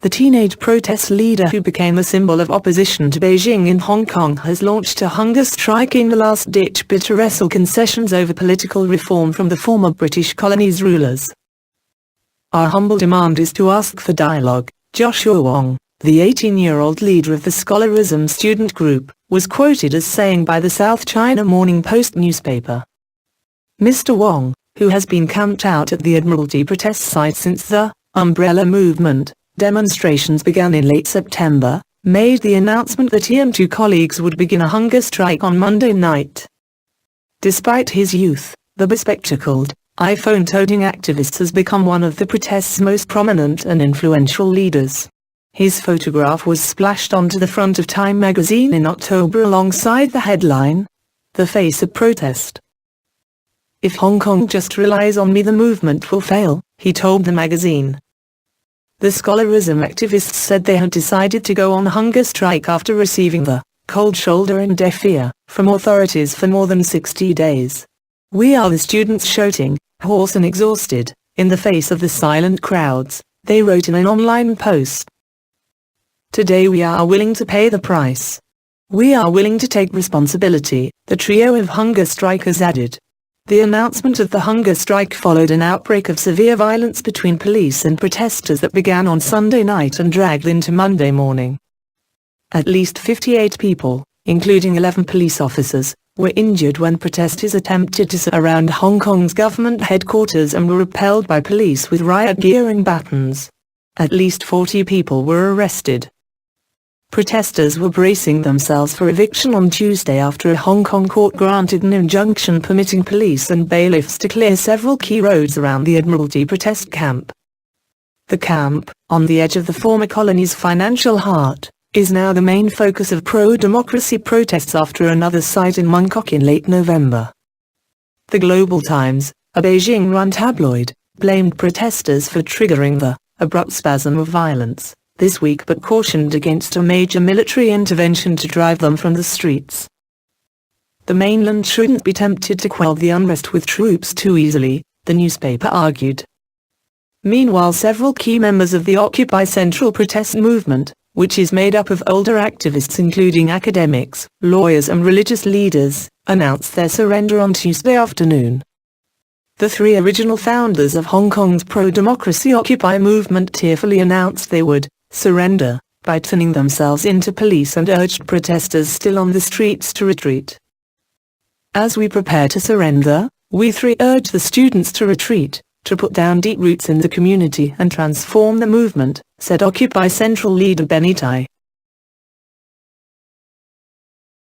The teenage protest leader who became a symbol of opposition to Beijing in Hong Kong has launched a hunger strike in the last-ditch bid to wrestle concessions over political reform from the former British colonies' rulers. "Our humble demand is to ask for dialogue," Joshua Wong, the 18-year-old leader of the Scholarism student group, was quoted as saying by the South China Morning Post newspaper. Mr. Wong, who has been camped out at the Admiralty protest site since the Umbrella Movement demonstrations began in late September, made the announcement that he and two colleagues would begin a hunger strike on Monday night. Despite his youth, the bespectacled, iPhone-toting activist has become one of the protest's most prominent and influential leaders. His photograph was splashed onto the front of Time magazine in October alongside the headline, "The Face of Protest." "If Hong Kong just relies on me, the movement will fail," he told the magazine. The scholarism activists said they had decided to go on hunger strike after receiving the cold shoulder and deaf ear from authorities for more than 60 days. "We are the students shouting, hoarse and exhausted, in the face of the silent crowds," they wrote in an online post. "Today we are willing to pay the price. We are willing to take responsibility," the trio of hunger strikers added. The announcement of the hunger strike followed an outbreak of severe violence between police and protesters that began on Sunday night and dragged into Monday morning. At least 58 people, including 11 police officers, were injured when protesters attempted to surround Hong Kong's government headquarters and were repelled by police with riot gear and batons. At least 40 people were arrested. Protesters were bracing themselves for eviction on Tuesday after a Hong Kong court granted an injunction permitting police and bailiffs to clear several key roads around the Admiralty protest camp. The camp, on the edge of the former colony's financial heart, is now the main focus of pro-democracy protests after another site in Mong Kok in late November. The Global Times, a Beijing-run tabloid, blamed protesters for triggering the abrupt spasm of violence this week but cautioned against a major military intervention to drive them from the streets. The mainland shouldn't be tempted to quell the unrest with troops too easily, the newspaper argued. Meanwhile, several key members of the Occupy Central protest movement, which is made up of older activists including academics, lawyers and religious leaders, announced their surrender on Tuesday afternoon. The three original founders of Hong Kong's pro-democracy Occupy movement tearfully announced they would surrender by turning themselves into police and urged protesters still on the streets to retreat. "As we prepare to surrender, we three urge the students to retreat, to put down deep roots in the community and transform the movement," said Occupy Central leader Benny Tai.